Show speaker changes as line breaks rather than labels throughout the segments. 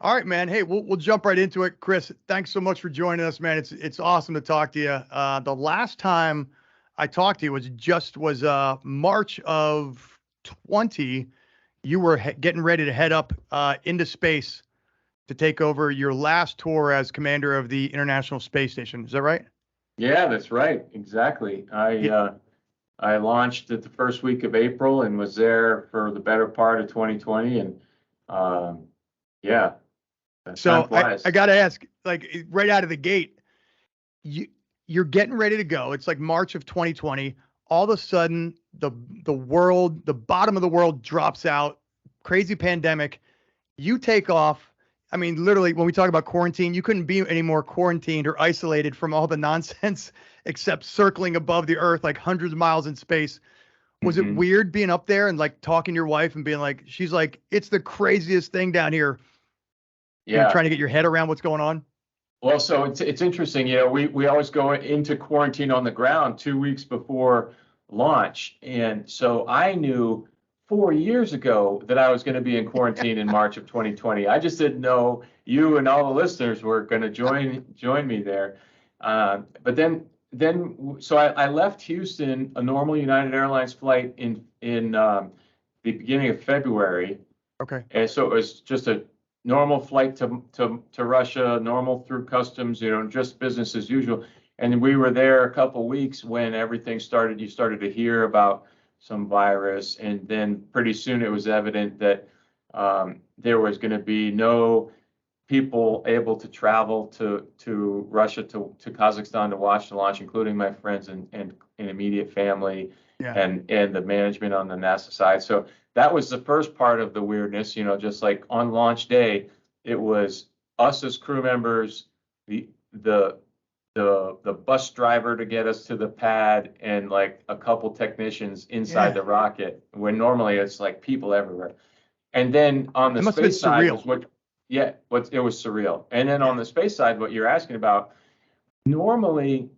All right, man. Hey, we'll jump right into it. Chris, thanks so much for joining us, man. It's awesome to talk to you. The last time I talked to you was March of 20. You were getting ready to head up into space to take over your last tour as commander of the International Space Station. Is that right?
Yeah, that's right. Exactly. I launched at the first week of April and was there for the better part of 2020. And yeah,
so I got to ask, like right out of the gate, you're getting ready to go. It's like March of 2020. All of a sudden, the world, the bottom of the world drops out. Crazy pandemic. You take off. I mean, literally, when we talk about quarantine, you couldn't be any more quarantined or isolated from all the nonsense except circling above the Earth like hundreds of miles in space. Was it weird being up there and like talking to your wife and being like, she's like, it's the craziest thing down here.
Yeah.
You're trying to get your head around what's going on.
Well, so it's interesting. You know, we always go into quarantine on the ground 2 weeks before launch. And so I knew 4 years ago that I was going to be in quarantine in March of 2020. I just didn't know you and all the listeners were going to join me there. But then so I left Houston, a normal United Airlines flight in the beginning of February.
Okay.
And so it was just a normal flight to Russia, normal through customs, you know, just business as usual. And we were there a couple weeks when everything started. You started to hear about some virus, and then pretty soon it was evident that there was going to be no people able to travel to Russia, to Kazakhstan to watch the launch, including my friends and immediate family, and the management on the NASA side. So that was the first part of the weirdness, you know, just like on launch day, it was us as crew members, the bus driver to get us to the pad, and like a couple technicians inside the rocket, when normally it's like people everywhere. And then on the space side was it was surreal. And then on the space side, what you're asking about, normally,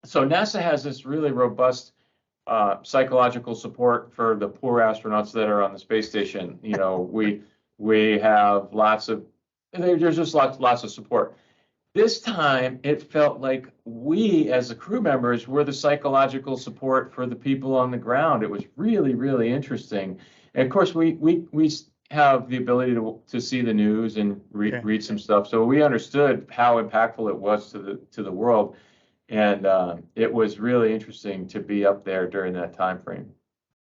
so NASA has this really robust psychological support for the poor astronauts that are on the space station. You know, we have there's just lots of support. This time, it felt like we, as the crew members, were the psychological support for the people on the ground. It was really, really interesting. And of course, we have the ability to see the news and read some stuff, so we understood how impactful it was to the world. And it was really interesting to be up there during that time frame.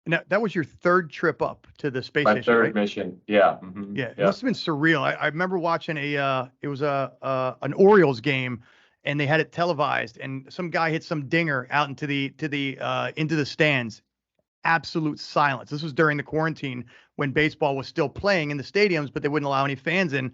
Now, that was your third trip up to the space station,
My third
right?
mission, yeah.
Yeah, it must have been surreal. I remember watching it was an Orioles game, and they had it televised, and some guy hit some dinger out into the stands. Absolute silence. This was during the quarantine when baseball was still playing in the stadiums, but they wouldn't allow any fans in.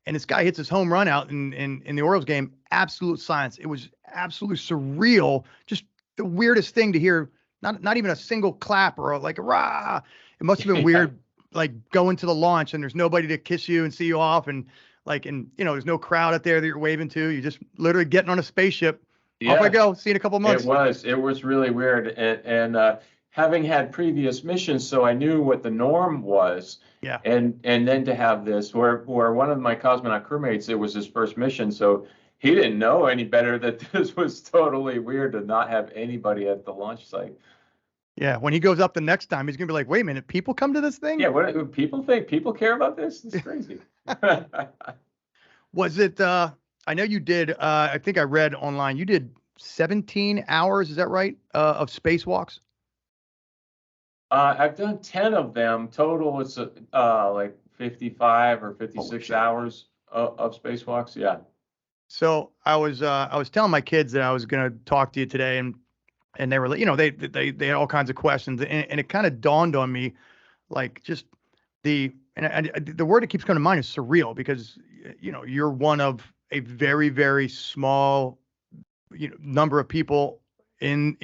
And this guy hits his home run out in the Orioles game. Absolute silence. It was absolutely surreal. Just the weirdest thing to hear. Not even a single clap or like a rah. It must have been weird, like going to the launch and there's nobody to kiss you and see you off, and there's no crowd out there that you're waving to. You're just literally getting on a spaceship. Off I go. See you in a couple of months.
It was really weird, and having had previous missions, so I knew what the norm was.
Yeah.
And then to have this, where one of my cosmonaut crewmates, it was his first mission, so he didn't know any better that this was totally weird to not have anybody at the launch site.
Yeah, when he goes up the next time, he's gonna be like, "Wait a minute, people come to this thing?"
Yeah, what do people think? People care about this? It's crazy.
Was it? I know you did. I think I read online you did 17 hours. Is that right? Of spacewalks.
I've done 10 of them total. It's like 55 or 56 hours of spacewalks. Yeah.
So I was telling my kids that I was going to talk to you today, and they were, they had all kinds of questions, and it kind of dawned on me, like just the word that keeps coming to mind is surreal, because you're one of a very, very small number of people in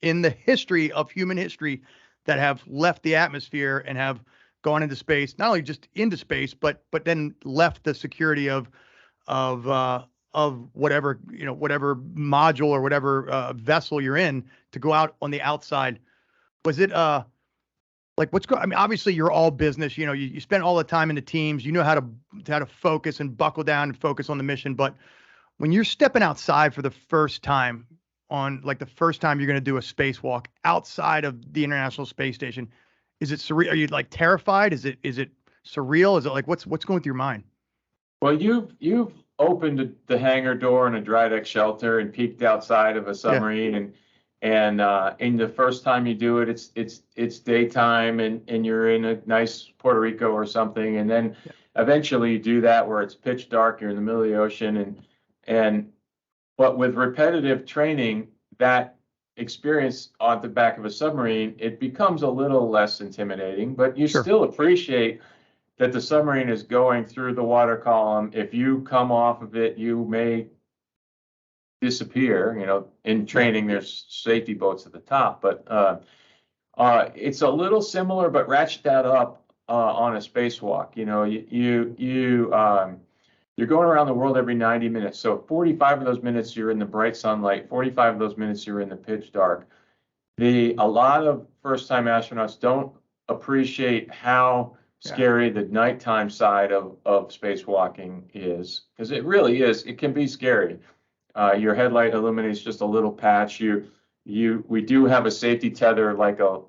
the history of human history that have left the atmosphere and have gone into space, not only just into space, but then left the security of whatever module or whatever vessel you're in to go out on the outside. Was it like what's going, I mean, obviously you're all business, you spend all the time in the teams, you know how to focus and buckle down and focus on the mission. But when you're stepping outside for the first time the first time you're going to do a spacewalk outside of the International Space Station, is it surreal? Are you like terrified? Is it surreal? Is it like, what's going through your mind?
Well, you've opened the hangar door in a dry deck shelter and peeked outside of a submarine, and the first time you do it, it's daytime and you're in a nice Puerto Rico or something, and then eventually you do that where it's pitch dark, you're in the middle of the ocean, but with repetitive training, that experience on the back of a submarine, it becomes a little less intimidating, but you still appreciate that the submarine is going through the water column. If you come off of it, you may disappear. In training, there's safety boats at the top, but it's a little similar, but ratchet that up on a spacewalk. You're going around the world every 90 minutes. So 45 of those minutes you're in the bright sunlight, 45 of those minutes you're in the pitch dark. A lot of first-time astronauts don't appreciate how scary the nighttime side of spacewalking is, because it really is. It can be scary. Your headlight illuminates just a little patch. We do have a safety tether, like a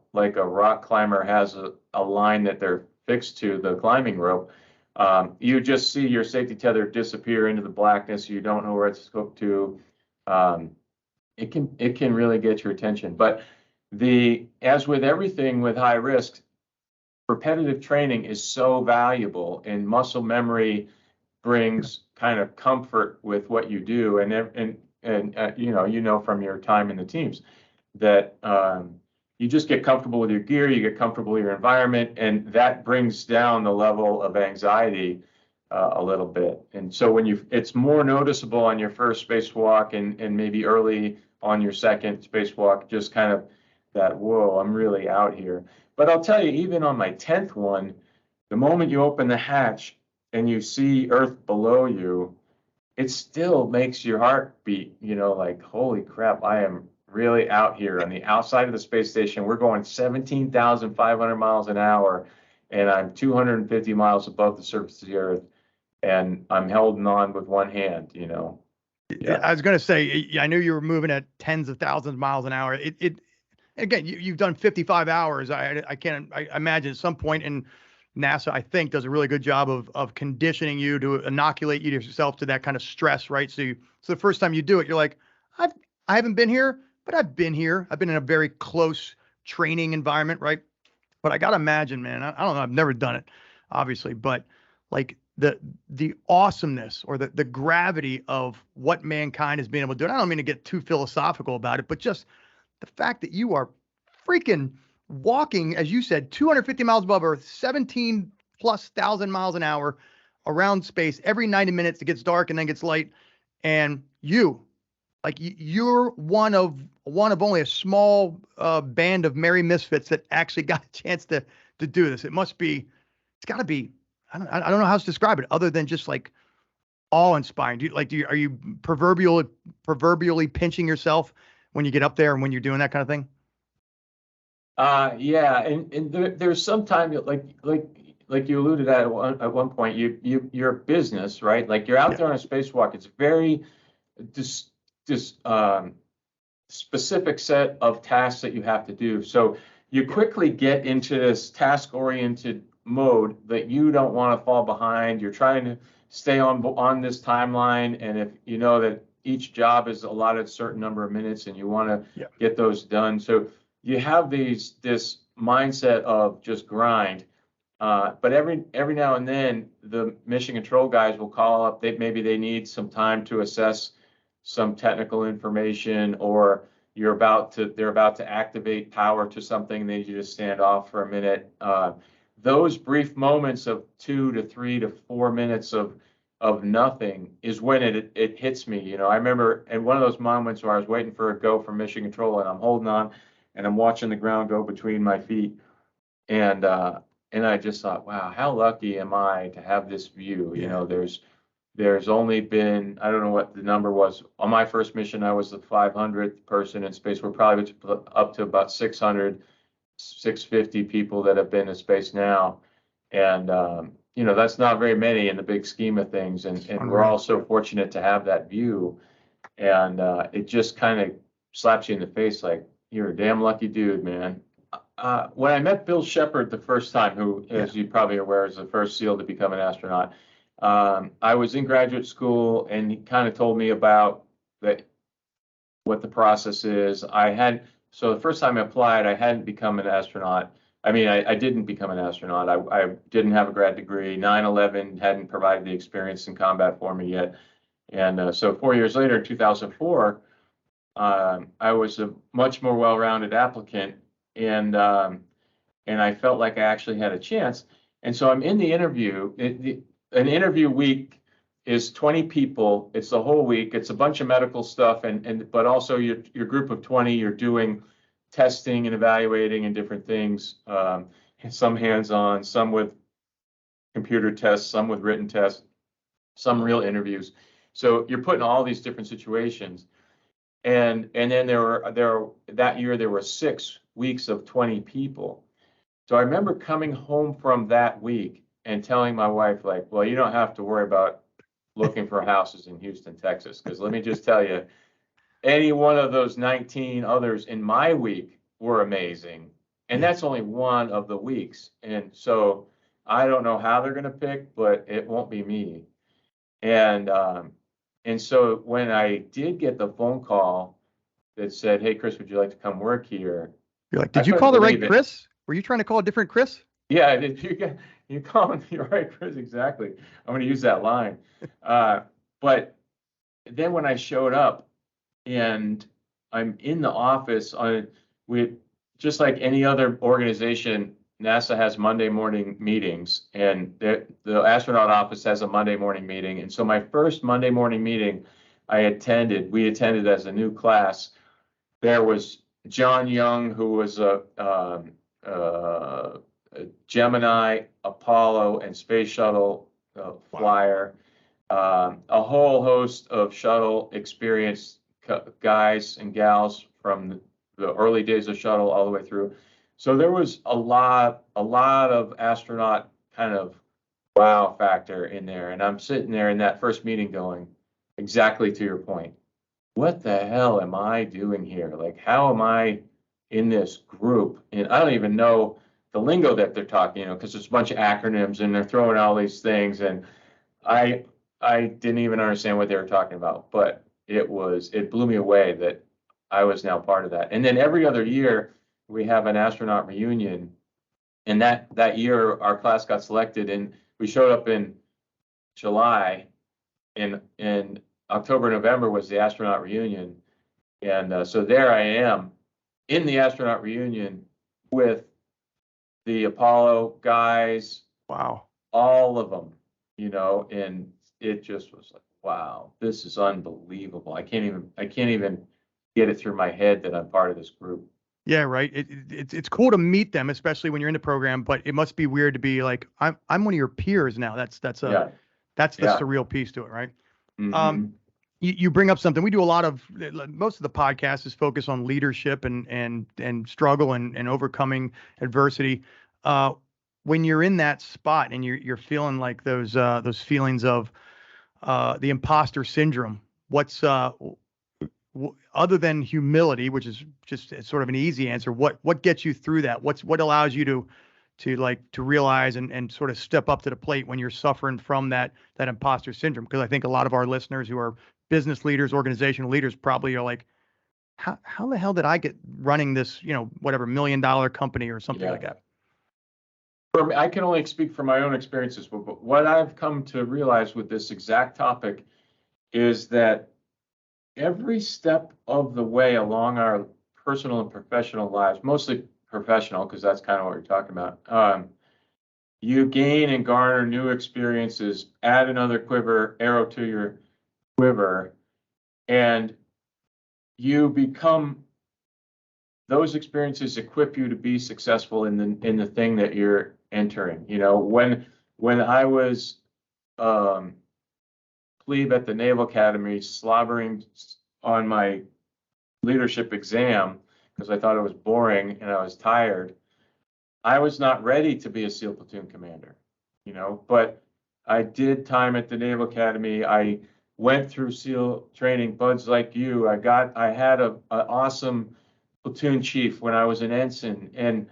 rock climber has a line that they're fixed to, the climbing rope. You just see your safety tether disappear into the blackness. You don't know where it's hooked to. It can really get your attention. But as with everything with high risk, repetitive training is so valuable, and muscle memory brings kind of comfort with what you do, and from your time in the teams that you just get comfortable with your gear, you get comfortable with your environment, and that brings down the level of anxiety a little bit. And so it's more noticeable on your first spacewalk and maybe early on your second spacewalk, just kind of that, whoa, I'm really out here. But I'll tell you, even on my 10th one, the moment you open the hatch and you see Earth below you, it still makes your heart beat, like, holy crap, I am really out here on the outside of the space station. We're going 17,500 miles an hour, and I'm 250 miles above the surface of the Earth, and I'm holding on with one hand,
I was going to say, I knew you were moving at tens of thousands of miles an hour. Again, you've done 55 hours. I imagine at some point, and NASA, I think, does a really good job of conditioning you to inoculate yourself to that kind of stress, right? So the first time you do it, you're like, I haven't been here, but I've been here. I've been in a very close training environment, right? But I got to imagine, man, I don't know, I've never done it, obviously, but like the awesomeness or the gravity of what mankind has been able to do. And I don't mean to get too philosophical about it, but just the fact that you are freaking walking, as you said, 250 miles above Earth, 17,000+ miles an hour around space every 90 minutes. It gets dark and then gets light. And you're one of only a small band of merry misfits that actually got a chance to do this. It's got to be, I don't know how to describe it other than just like awe-inspiring. Are you proverbially pinching yourself when you get up there and when you're doing that kind of thing?
Yeah, and there's sometimes like you alluded at one point, you're a business, right? Like you're out there on a spacewalk. It's very specific set of tasks that you have to do. So you quickly get into this task-oriented mode that you don't want to fall behind. You're trying to stay on this timeline, and if you know that each job is allotted a certain number of minutes, and you want to get those done. So you have this mindset of just grind. But every now and then, the mission control guys will call up. Maybe they need some time to assess some technical information, or they're about to activate power to something. They need you to stand off for a minute. Those brief moments of 2 to 3 to 4 minutes of nothing is when it hits me. I remember in one of those moments where I was waiting for a go from mission control, and I'm holding on, and I'm watching the ground go between my feet, and I just thought, wow, how lucky am I to have this view? There's only been, I don't know what the number was. On my first mission, I was the 500th person in space. We're probably up to about 600 650 people that have been to space now. And, that's not very many in the big scheme of things. And we're all so fortunate to have that view. And it just kind of slaps you in the face like, you're a damn lucky dude, man. When I met Bill Shepard the first time, who, as you probably are aware, is the first SEAL to become an astronaut, I was in graduate school, and he kind of told me about what the process is. So the first time I applied, I hadn't become an astronaut. I mean, I didn't become an astronaut. I didn't have a grad degree. 9/11 hadn't provided the experience in combat for me yet. And so 4 years later, in 2004, I was a much more well-rounded applicant, and I felt like I actually had a chance. And so I'm in the interview. An interview week is 20 people. It's the whole week. It's a bunch of medical stuff, but also your group of 20. You're doing testing and evaluating and different things. Some hands-on, some with computer tests, some with written tests, some real interviews. So you're put in all these different situations. And then that year there were 6 weeks of 20 people. So I remember coming home from that week and telling my wife, like, well, you don't have to worry about looking for houses in Houston, Texas, because let me just tell you, any one of those 19 others in my week were amazing. And that's only one of the weeks. And so I don't know how they're going to pick, but it won't be me. And so when I did get the phone call that said, hey, Chris, would you like to come work here?
You're like, did you call the right Chris? Were you trying to call a different Chris?
Yeah, you call him the right Chris, exactly. I'm going to use that line. But then when I showed up and I'm in the office, just like any other organization, NASA has Monday morning meetings, and the astronaut office has a Monday morning meeting. And so my first Monday morning meeting we attended as a new class. There was John Young, who was a Gemini, Apollo, and space shuttle flyer. A whole host of shuttle experienced guys and gals from the early days of shuttle all the way through. So there was a lot of astronaut kind of wow factor in there. And I'm sitting there in that first meeting going, exactly to your point, what the hell am I doing here? Like, how am I in this group? And I don't even know the lingo that they're talking, because there's a bunch of acronyms and they're throwing all these things. And I didn't even understand what they were talking about, but it blew me away that I was now part of that. And then every other year we have an astronaut reunion, and that year our class got selected, and we showed up in July. In October, November was the astronaut reunion, and so there I am in the astronaut reunion with the Apollo guys.
Wow,
all of them, and it just was like, wow, this is unbelievable. I can't even get it through my head that I'm part of this group.
Yeah, right. It's cool to meet them, especially when you're in the program, but it must be weird to be like, I'm one of your peers now. That's the surreal piece to it, right?
Mm-hmm.
You bring up something. We do a lot of, most of the podcast is focused on leadership and struggle and overcoming adversity. When you're in that spot and you're feeling like those feelings of the imposter syndrome, what's other than humility, which is just sort of an easy answer, what gets you through that? What allows you to realize and sort of step up to the plate when you're suffering from that imposter syndrome? Because I think a lot of our listeners who are business leaders, organizational leaders, probably are like, how the hell did I get running this, whatever $1 million company or something like that?
For me, I can only speak from my own experiences, but what I've come to realize with this exact topic is that every step of the way along our personal and professional lives, mostly professional, because that's kind of what we're talking about, you gain and garner new experiences, add another arrow to your quiver, and you become, those experiences equip you to be successful in the thing that you're entering. When I was plebe at the Naval Academy, slobbering on my leadership exam because I thought it was boring and I was tired, I was not ready to be a SEAL platoon commander, but I did time at the Naval Academy. I went through SEAL training, buds like you. I had an awesome platoon chief when I was an ensign, and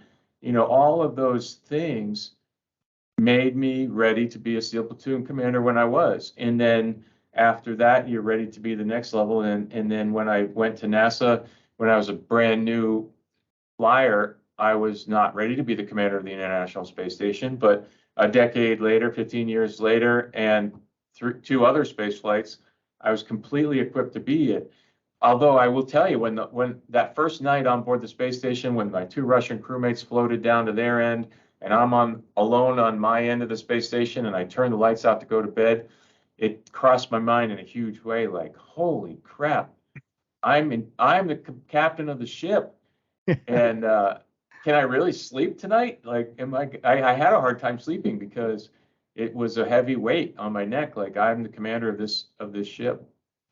all of those things made me ready to be a SEAL platoon commander when I was. And then after that, you're ready to be the next level. And then when I went to NASA, when I was a brand new flyer, I was not ready to be the commander of the International Space Station. But a decade later, 15 years later, and two other space flights, I was completely equipped to be it. Although I will tell you, when that first night on board the space station, when my two Russian crewmates floated down to their end, and I'm alone on my end of the space station, and I turned the lights out to go to bed, it crossed my mind in a huge way, like, holy crap, I'm the captain of the ship, and can I really sleep tonight? Like, I had a hard time sleeping because it was a heavy weight on my neck. Like, I'm the commander of this ship.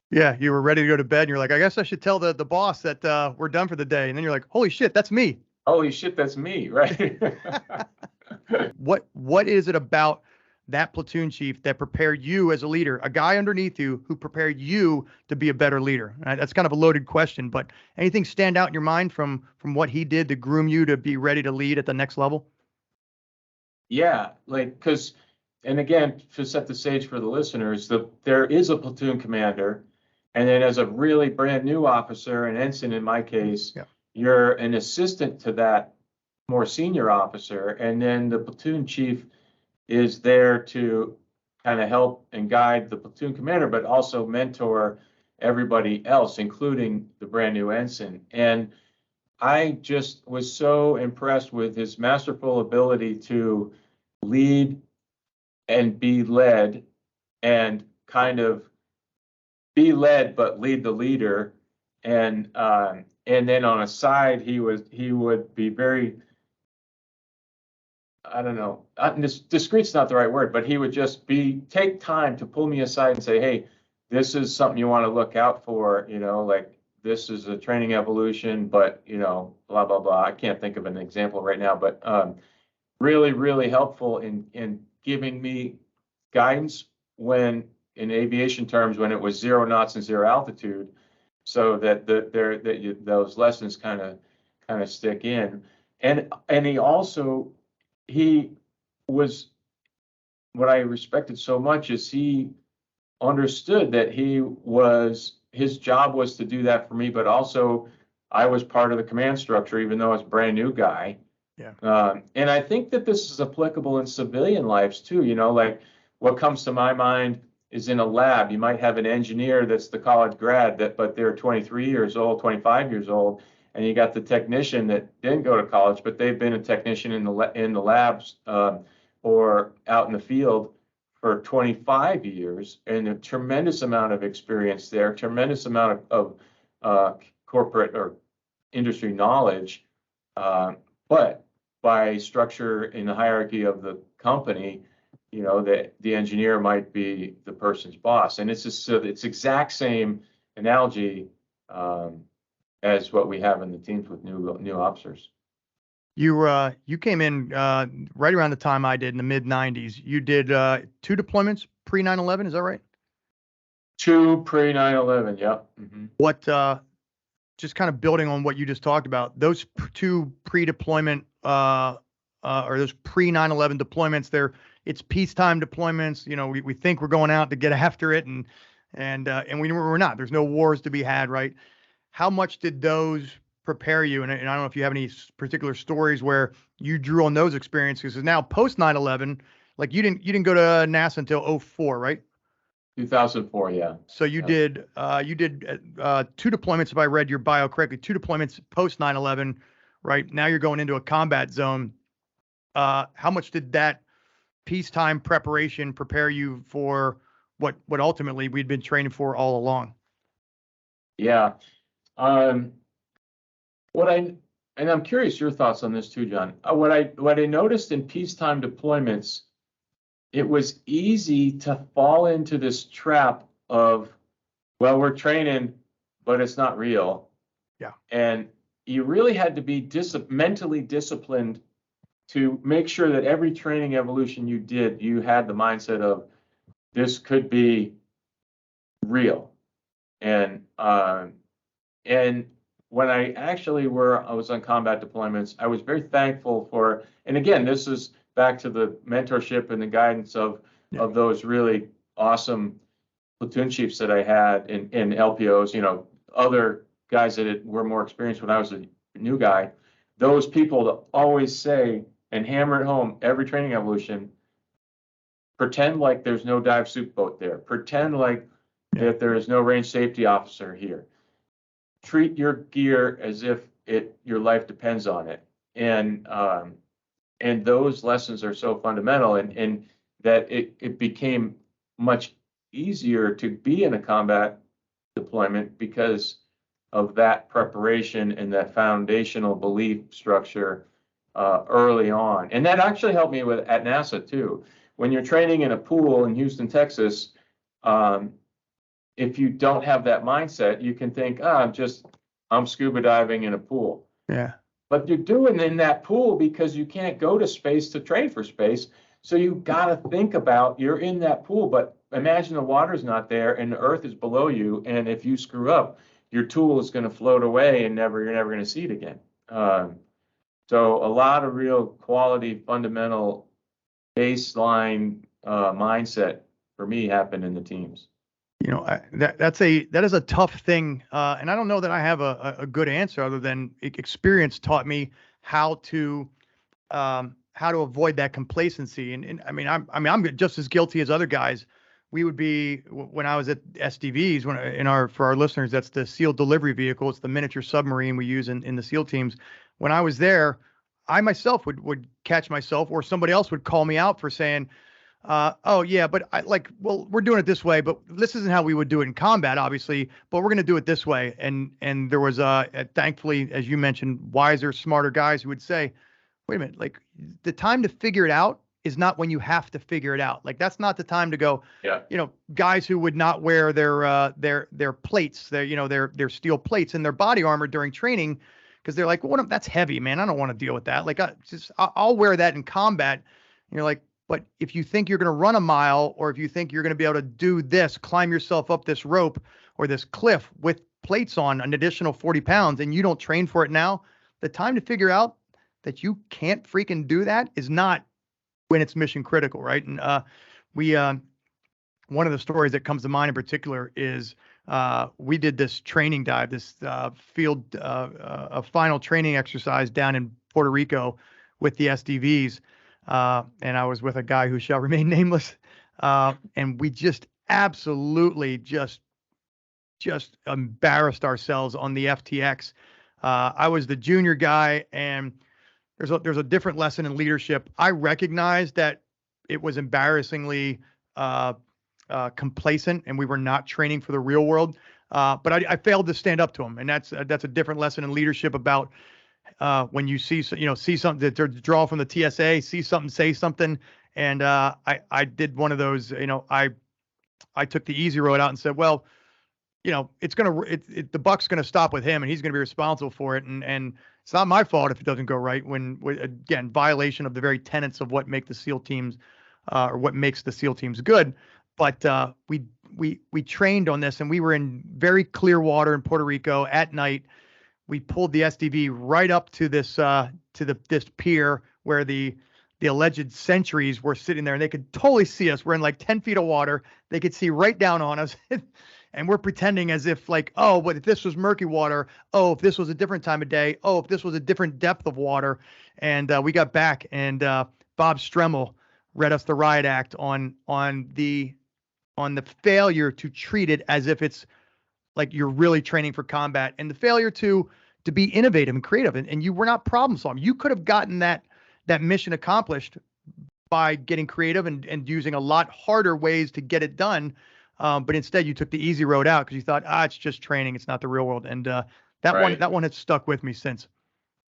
Yeah, you were ready to go to bed, and you're like, I guess I should tell the boss that we're done for the day. And then you're like, holy shit, that's me.
Holy shit, that's me, right?
What is it about that platoon chief that prepared you as a leader, a guy underneath you who prepared you to be a better leader? That's kind of a loaded question, but anything stand out in your mind from what he did to groom you to be ready to lead at the next level?
Yeah, and again, to set the stage for the listeners, there is a platoon commander, and then as a really brand new officer, an ensign in my case, yeah, you're an assistant to that more senior officer, and then the platoon chief is there to kind of help and guide the platoon commander, but also mentor everybody else, including the brand new ensign. And I just was so impressed with his masterful ability to lead and be led, and kind of be led but lead the leader. And then on a side, he would be very, I don't know, discreet's not the right word, but he would just take time to pull me aside and say, hey, this is something you want to look out for, like, this is a training evolution, but, blah, blah, blah. I can't think of an example right now, but really, really helpful in giving me guidance when, in aviation terms, when it was 0 knots and 0 altitude, so that those lessons kind of stick in. And he was, what I respected so much is he understood that his job was to do that for me, but also I was part of the command structure, even though I was a brand new guy. Yeah. And I think that this is applicable in civilian lives too. Like, what comes to my mind is in a lab, you might have an engineer that's the college grad, but they're 23 years old, 25 years old, and you got the technician that didn't go to college, but they've been a technician in the labs or out in the field for 25 years, and a tremendous amount of experience there, tremendous amount of corporate or industry knowledge, but by structure in the hierarchy of the company, the engineer might be the person's boss. And it's exact same analogy as what we have in the teams with new officers.
You came in right around the time I did in the mid 90s. You did 2 deployments pre 9/11, is that right?
2 pre 9/11, yeah. Mm-hmm.
What just kind of building on what you just talked about, those 2 pre-deployment or those pre 9/11 deployments, it's peacetime deployments. We think we're going out to get after it, and we're not. There's no wars to be had, right? How much did those prepare you? And I don't know if you have any particular stories where you drew on those experiences. Because now post 9/11, like you didn't go to NASA until 2004, right?
2004, yeah.
So you did 2 deployments, if I read your bio correctly, 2 deployments post 9/11, right? Now you're going into a combat zone. How much did that peacetime preparation prepare you for what ultimately we'd been training for all along?
Yeah. And I'm curious your thoughts on this too, John. What I noticed in peacetime deployments, it was easy to fall into this trap of, well, we're training, but it's not real.
Yeah.
And you really had to be mentally disciplined to make sure that every training evolution you did, you had the mindset of this could be real. And when I was on combat deployments, I was very thankful for, and again, this is back to the mentorship and the guidance of those really awesome platoon chiefs that I had in LPOs, you know, other guys that were more experienced when I was a new guy. Those people always say and hammer it home every training evolution, pretend like there's no dive suit boat there. Pretend like that there is no range safety officer here. Treat your gear as if your life depends on it. And those lessons are so fundamental, and that it became much easier to be in a combat deployment because of that preparation and that foundational belief structure early on. And that actually helped me at NASA too. When you're training in a pool in Houston, Texas, if you don't have that mindset, you can think, I'm scuba diving in a pool.
Yeah.
But you're doing in that pool because you can't go to space to train for space. So you've got to think about you're in that pool, but imagine the water's not there and the earth is below you. And if you screw up, your tool is going to float away and you're never going to see it again. So a lot of real quality, fundamental baseline mindset for me happened in the teams.
You know, that is a tough thing, and I don't know that I have a good answer other than experience taught me how to avoid that complacency. And I mean, I'm just as guilty as other guys. We would be, when I was at SDVs, for our listeners, that's the SEAL delivery vehicle. It's the miniature submarine we use in the SEAL teams. When I was there, I myself would catch myself, or somebody else would call me out for saying, oh yeah, but we're doing it this way, but this isn't how we would do it in combat, obviously, but we're going to do it this way. And there was thankfully, as you mentioned, wiser, smarter guys who would say, wait a minute, like the time to figure it out is not when you have to figure it out. Like that's not the time to go.
Yeah.
You know, guys who would not wear their plates, their steel plates in their body armor during training, because they're like, well, that's heavy, man. I don't want to deal with that. Like I'll wear that in combat. And you're like, but if you think you're going to run a mile, or if you think you're going to be able to do this, climb yourself up this rope or this cliff with plates on an additional 40 pounds, and you don't train for it now, the time to figure out that you can't freaking do that is not when it's mission critical, right? And one of the stories that comes to mind in particular is we did this training dive, this field, a final training exercise down in Puerto Rico with the SDVs. And I was with a guy who shall remain nameless. And we just absolutely just embarrassed ourselves on the FTX. I was the junior guy, and there's a different lesson in leadership. I recognized that it was embarrassingly complacent, and we were not training for the real world. But I failed to stand up to him, and that's a different lesson in leadership about when you see something to draw from the TSA, see something, say something. And I did one of those. I took the easy road out and said, well, the buck's gonna stop with him, and he's gonna be responsible for it. And it's not my fault if it doesn't go right. When again, violation of the very tenets of what make the SEAL teams, or what makes the SEAL teams good. But we trained on this, and we were in very clear water in Puerto Rico at night. We pulled the SDV right up to this this pier where the alleged sentries were sitting there, and they could totally see us. We're in like 10 feet of water. They could see right down on us. And we're pretending as if like, oh, but if this was murky water, oh, if this was a different time of day, oh, if this was a different depth of water. And we got back, and Bob Stremmel read us the riot act on the failure to treat it as if it's like you're really training for combat, and the failure to be innovative and creative. And you were not problem solving. You could have gotten that mission accomplished by getting creative and using a lot harder ways to get it done. But instead you took the easy road out because you thought, it's just training. It's not the real world. And that one has stuck with me since.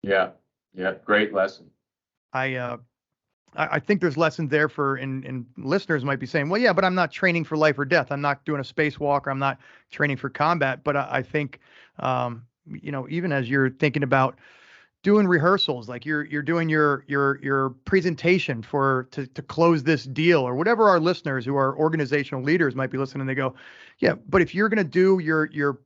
Yeah. Yeah. Great lesson.
I think there's lessons there and listeners might be saying, well, yeah, but I'm not training for life or death. I'm not doing a spacewalk, or I'm not training for combat. But I think, even as you're thinking about doing rehearsals, like you're doing your presentation to close this deal, or whatever our listeners who are organizational leaders might be listening. They go, yeah, but if you're going to do your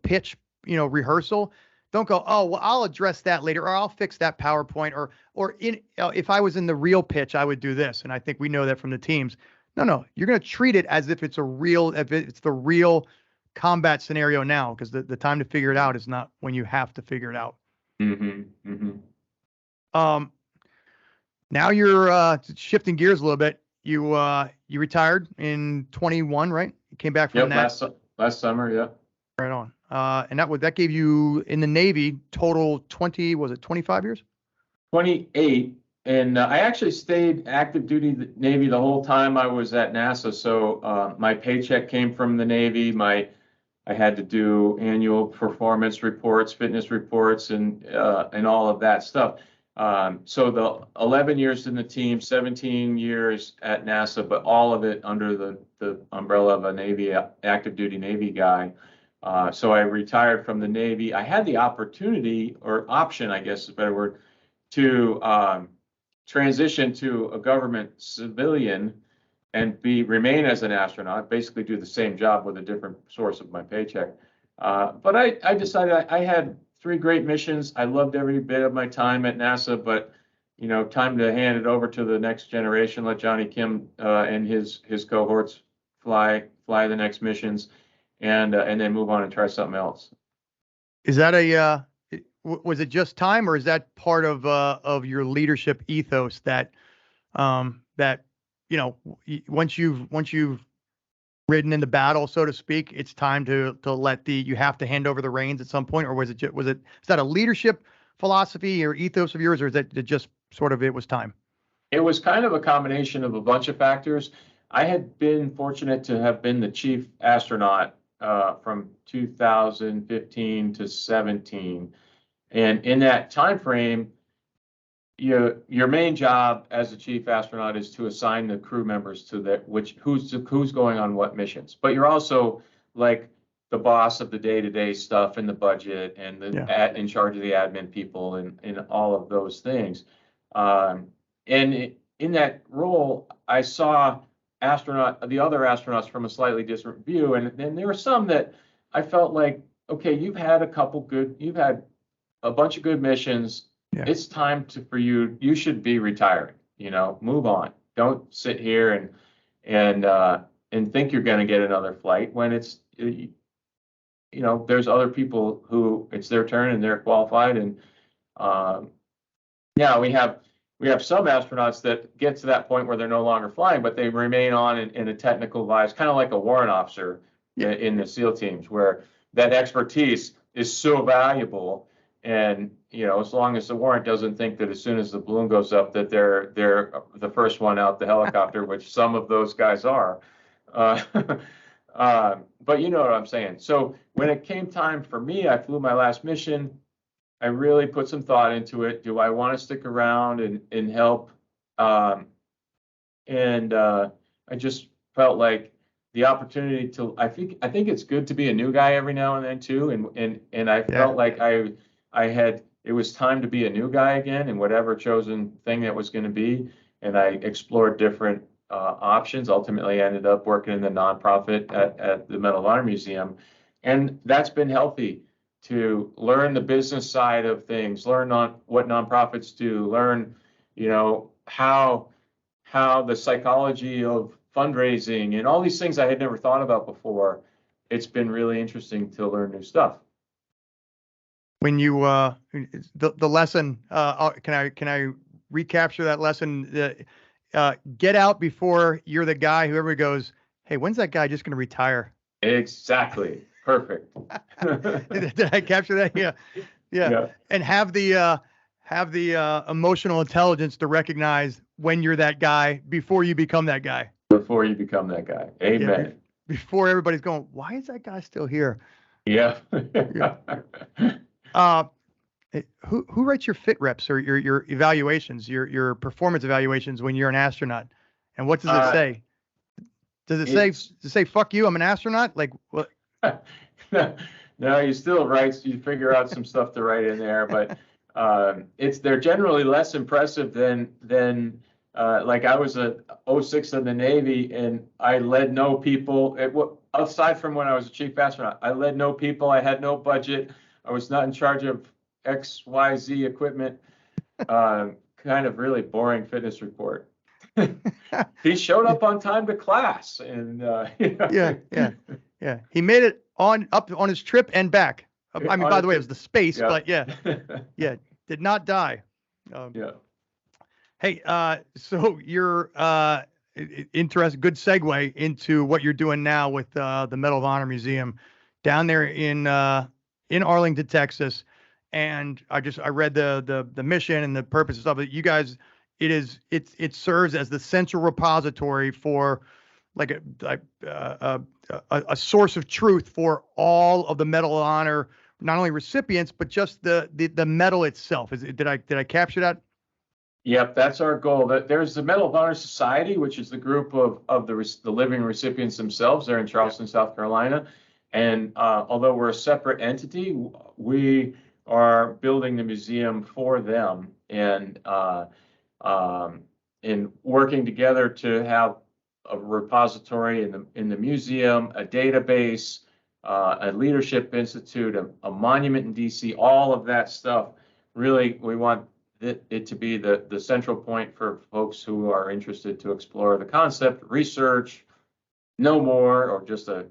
pitch, rehearsal, don't go, oh, well, I'll address that later, or I'll fix that PowerPoint, if I was in the real pitch, I would do this. And I think we know that from the teams. No, you're going to treat it as if it's the real combat scenario now, because the time to figure it out is not when you have to figure it out.
Mm-hmm. Mm-hmm.
Now you're shifting gears a little bit. You retired in 21, right? You came back from that
last summer, yeah.
Right on. And that gave you in the Navy total 25 years?
28. And I actually stayed active duty Navy the whole time I was at NASA. So my paycheck came from the Navy. I had to do annual performance reports, fitness reports, and all of that stuff. So the 11 years in the team, 17 years at NASA, but all of it under the umbrella of a Navy active duty Navy guy. So I retired from the Navy. I had the opportunity, or option, I guess is a better word, to transition to a government civilian and remain as an astronaut, basically do the same job with a different source of my paycheck. But I decided I had 3 great missions. I loved every bit of my time at NASA, but time to hand it over to the next generation, let Johnny Kim and his cohorts fly the next missions, and then move on and try something else.
Is that was it just time, or is that part of your leadership ethos that once you've ridden in the battle, so to speak, it's time to you have to hand over the reins at some point? Or is that a leadership philosophy or ethos of yours, or is that just sort of, it was time?
It was kind of a combination of a bunch of factors. I had been fortunate to have been the chief astronaut from 2015 to 17. And in that time frame, your main job as a chief astronaut is to assign the crew members to who's going on what missions. But you're also like the boss of the day-to-day stuff and the budget and in charge of the admin people and all of those things. And in that role, I saw the other astronauts from a slightly different view, and there were some that I felt like, okay, you've had a bunch of good missions. Yeah. It's time for you. You should be retiring. Move on. Don't sit here and think you're going to get another flight when it's there's other people who it's their turn and they're qualified. And now we have some astronauts that get to that point where they're no longer flying, but they remain on in a technical lives, kind of like a warrant officer in the SEAL teams, where that expertise is so valuable. And as long as the warrant doesn't think that as soon as the balloon goes up that they're the first one out the helicopter, which some of those guys are. But you know what I'm saying. So when it came time for me, I flew my last mission. I really put some thought into it. Do I want to stick around and help? I just felt like the opportunity to. I think it's good to be a new guy every now and then too. And I felt like it was time to be a new guy again in whatever chosen thing that was going to be. And I explored different options. Ultimately, I ended up working in the nonprofit at the Medal of Honor Museum, and that's been healthy to learn the business side of things, learn on what nonprofits do, learn, how the psychology of fundraising and all these things I had never thought about before. It's been really interesting to learn new stuff.
When you the lesson, can I recapture that lesson? Get out before you're the guy who everybody goes, hey, when's that guy just going to retire?
Exactly. Perfect.
Did I capture that? Yeah. And have the emotional intelligence to recognize when you're that guy before you become that guy.
Amen.
Yeah, before everybody's going, why is that guy still here?
Yeah.
Who writes your fit reps or your evaluations, your performance evaluations when you're an astronaut? And what does it say? Does it say fuck you, I'm an astronaut? Like what?
No, you still write. You figure out some stuff to write in there, but they're generally less impressive than like I was a 06 in the Navy, and I led no people. Aside from when I was a chief astronaut, I led no people. I had no budget. I was not in charge of XYZ equipment. Kind of really boring fitness report. He showed up on time to class, and
yeah. He made it up on his trip and back. I mean, by the way, it was the space, but yeah, did not die. Hey, so you're interested. Good segue into what you're doing now with the Medal of Honor Museum down there in Arlington, Texas. And I read the mission and the purposes of it. You guys, it serves as the central repository for like a source of truth for all of the Medal of Honor, not only recipients, but just the medal itself. Did I capture that?
Yep, that's our goal. There's the Medal of Honor Society, which is the group of the living recipients themselves. They're in Charleston, South Carolina. And although we're a separate entity, we are building the museum for them and working together to have a repository in the museum, a database, a leadership institute, a monument in DC, all of that stuff. Really, we want it to be the central point for folks who are interested to explore the concept, research, know more, or just a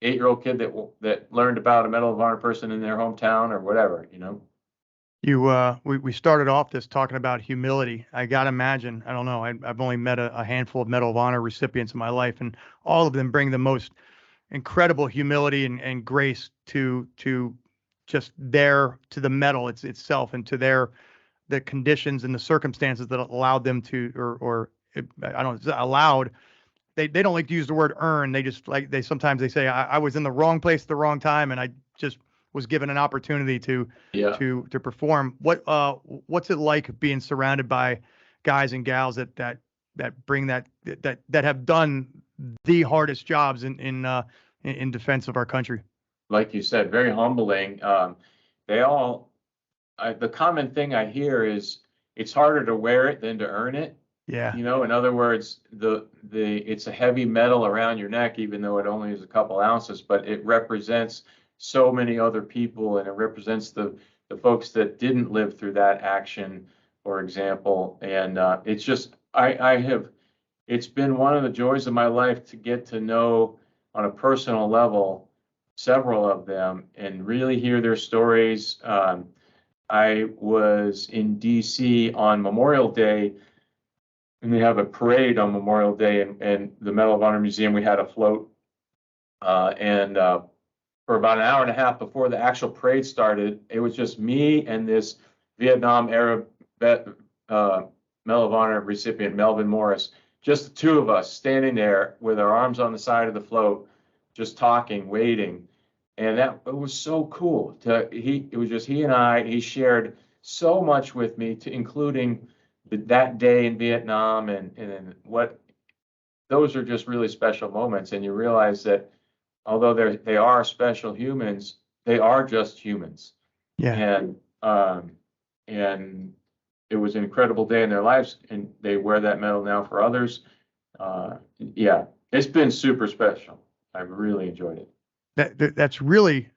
8-year-old kid that learned about a Medal of Honor person in their hometown or whatever,
We started off this talking about humility. I gotta imagine, I don't know, I've only met a handful of Medal of Honor recipients in my life, and all of them bring the most incredible humility and grace to just to the medal itself and to the conditions and the circumstances that allowed them to, I don't know, allowed. They don't like to use the word earn. Sometimes they say I was in the wrong place at the wrong time, and I just was given an opportunity to perform. What's it like being surrounded by guys and gals that bring that have done the hardest jobs in defense of our country?
Like you said, very humbling. The common thing I hear is it's harder to wear it than to earn it.
Yeah.
In other words, it's a heavy medal around your neck, even though it only is a couple ounces, but it represents so many other people, and it represents the folks that didn't live through that action, for example. And it's just, it's been one of the joys of my life to get to know on a personal level several of them and really hear their stories. I was in DC on Memorial Day, and they have a parade on Memorial Day, and the Medal of Honor Museum, we had a float. For about an hour and a half before the actual parade started, it was just me and this Vietnam era Medal of Honor recipient, Melvin Morris, just the two of us standing there with our arms on the side of the float, just talking, waiting. And it was so cool. It was just he and I. He shared so much with me, including that day in Vietnam, and what those are just really special moments. And you realize that although they are special humans, they are just humans.
Yeah.
And it was an incredible day in their lives, and they wear that medal now for others. It's been super special. I really enjoyed it.
That's really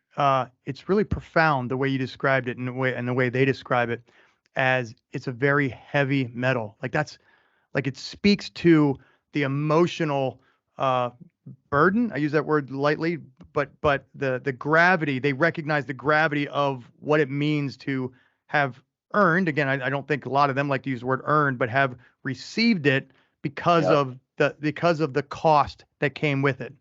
it's really profound the way you described it, and the way they describe it, as it's a very heavy medal. It speaks to the emotional burden. I use that word lightly, but the gravity. They recognize the gravity of what it means to have earned. Again, I don't think a lot of them like to use the word earned, but have received it because of the cost that came with it.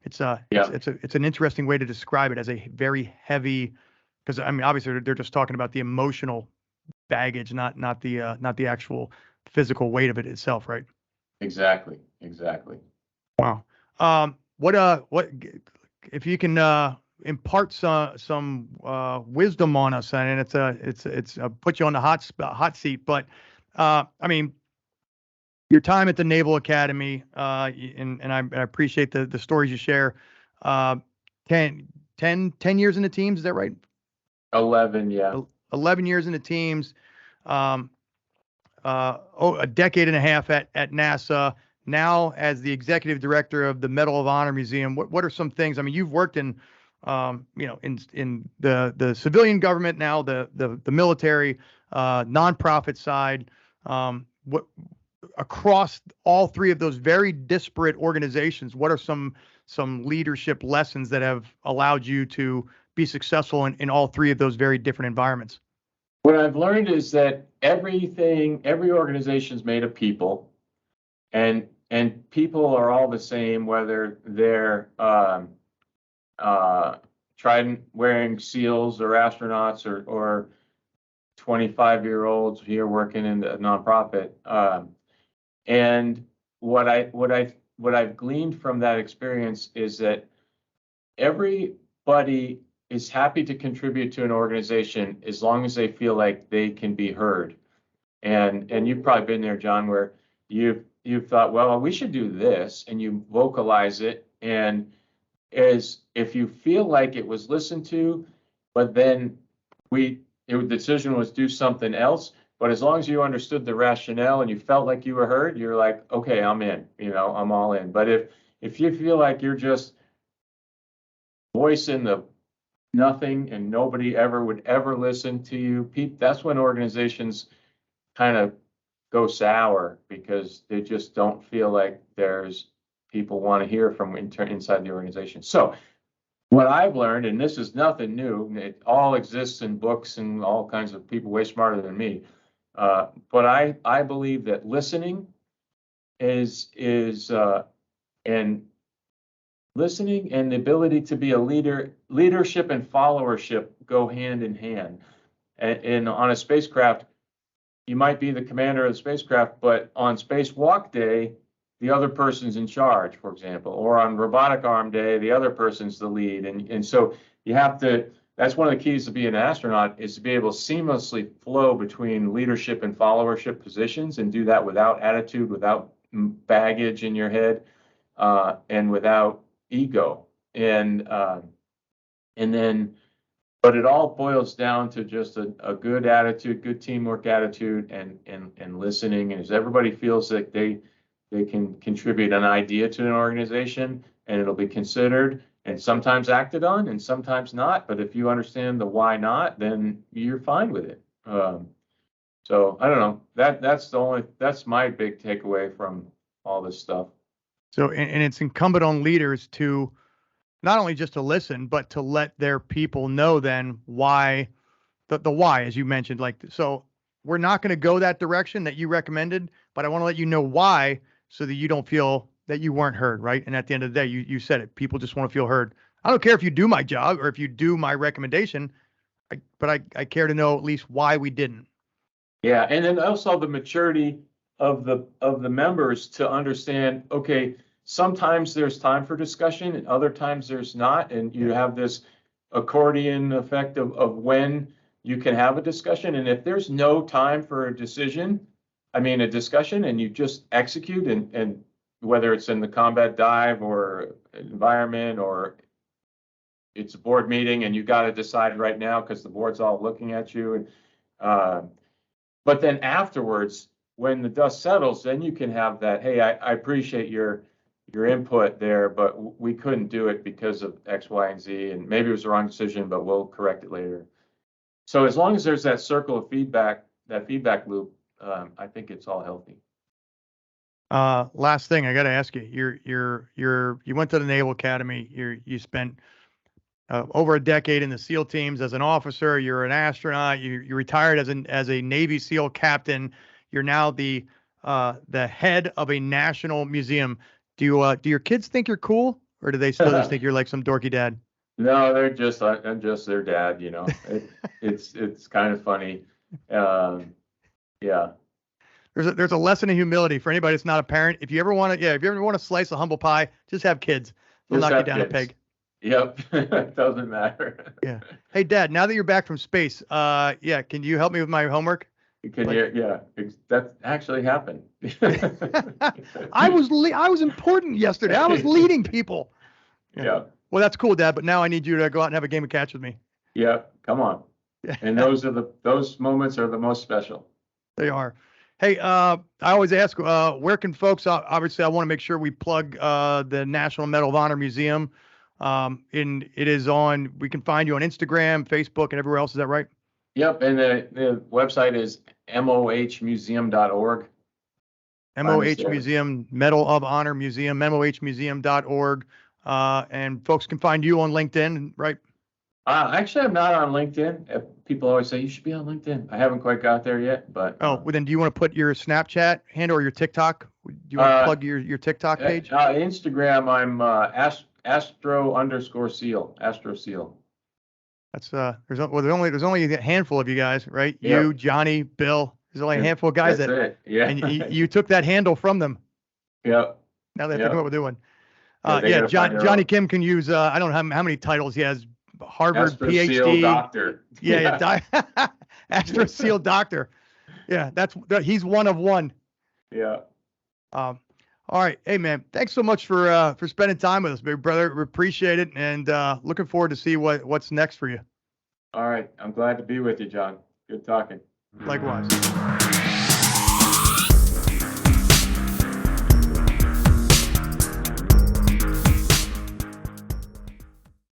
It's an interesting way to describe it, as a very heavy, because I mean, obviously they're just talking about the emotional baggage, not the actual physical weight of it itself, right?
Exactly.
Wow. What if you can impart some wisdom on us, and it's put you on the hot seat, but I mean, your time at the Naval Academy, and I appreciate the stories you share. 10 years in the teams, is that right?
11, yeah.
11 years in the teams, a decade and a half at NASA, now as the executive director of the Medal of Honor Museum. What are some things? I mean, you've worked in, in the civilian government, now the military, nonprofit side. What across all three of those very disparate organizations, what are some leadership lessons that have allowed you to be successful in all three of those very different environments?
What I've learned is that every organization is made of people, and people are all the same, whether they're trident wearing SEALs or astronauts or 25-year-olds here working in a nonprofit. And what I've gleaned from that experience is that everybody is happy to contribute to an organization as long as they feel like they can be heard. And you've probably been there, John, where you've thought, well, we should do this, and you vocalize it, and if you feel like it was listened to, but then the decision was do something else. But as long as you understood the rationale and you felt like you were heard, you're like, okay, I'm in, I'm all in. But if you feel like you're just voicing the nothing and nobody would ever listen to you, that's when organizations kind of go sour, because they just don't feel like there's people want to hear from inside the organization. So what I've learned, and this is nothing new, it all exists in books and all kinds of people way smarter than me. But I believe that listening and listening and the ability to be a leader, leadership and followership go hand in hand. And on a spacecraft, you might be the commander of the spacecraft, but on spacewalk day, the other person's in charge, for example, or on robotic arm day, the other person's the lead. And so you have to, that's one of the keys to being an astronaut, is to be able to seamlessly flow between leadership and followership positions, and do that without attitude, without baggage in your head, and without ego. But it all boils down to just a good attitude, good teamwork attitude, and listening. And as everybody feels like they can contribute an idea to an organization, and it'll be considered and sometimes acted on and sometimes not. But if you understand the why not, then you're fine with it. So I don't know, that's my big takeaway from all this stuff.
So, and it's incumbent on leaders to not only just to listen, but to let their people know then why, the why, as you mentioned, like, so we're not going to go that direction that you recommended, but I want to let you know why, so that you don't feel that you weren't heard, right? And at the end of the day, you said it, people just want to feel heard. I don't care if you do my job or if you do my recommendation, but I care to know at least why we didn't.
Yeah, and then also the maturity of the members to understand, okay, sometimes there's time for discussion and other times there's not, and you have this accordion effect of when you can have a discussion. And if there's no time for a discussion, and you just execute, and whether it's in the combat dive or environment, or it's a board meeting and you got to decide right now because the board's all looking at you. But then afterwards, when the dust settles, then you can have that, hey, I appreciate your input there, but we couldn't do it because of X, Y, and Z, and maybe it was the wrong decision, but we'll correct it later. So as long as there's that circle of feedback, that feedback loop, I think it's all healthy.
Last thing I got to ask you, you went to the Naval Academy. You spent over a decade in the SEAL teams as an officer. You're an astronaut. You retired as a Navy SEAL captain. You're now the head of a national museum. Do your kids think you're cool, or do they still just think you're like some dorky dad?
No, I'm just their dad. It's kind of funny. Yeah.
There's a lesson in humility for anybody that's not a parent. If you ever want to slice a humble pie, just have kids. They'll knock you down a peg.
Yep. It doesn't matter.
Yeah. Hey, Dad, now that you're back from space, can you help me with my homework?
That actually happened.
I was important yesterday. I was leading people.
Yeah.
Well, that's cool, Dad, but now I need you to go out and have a game of catch with me.
Yeah, come on. And those moments are the most special.
They are. Hey, I always ask, where can folks, obviously I want to make sure we plug the National Medal of Honor Museum. We can find you on Instagram, Facebook, and everywhere else. Is that right?
Yep. And the website is mohmuseum.org.
MOH Museum, Medal of Honor Museum, mohmuseum.org. And folks can find you on LinkedIn, right?
Actually, I'm not on LinkedIn. People always say you should be on LinkedIn. I haven't quite got there yit, but.
Well, then do you want to put your Snapchat handle or your TikTok? Do you want to plug your TikTok page?
Instagram, I'm Astro_Seal. Astro Seal.
That's there's only a handful of you guys, right?
Yep.
You, Johnny, Bill. There's only a handful of guys
That's it. Yeah.
And you took that handle from them.
Yep.
Now they have to come up with a new one.
Johnny
Kim can use I don't know how many titles he has. Harvard PhD.
Seal doctor.
Yeah. Astro Seal doctor. Yeah, he's one of one.
Yeah.
All right. Hey man, thanks so much for spending time with us, big brother. We appreciate it, and looking forward to see what's next for you.
All right. I'm glad to be with you, John. Good talking.
Likewise.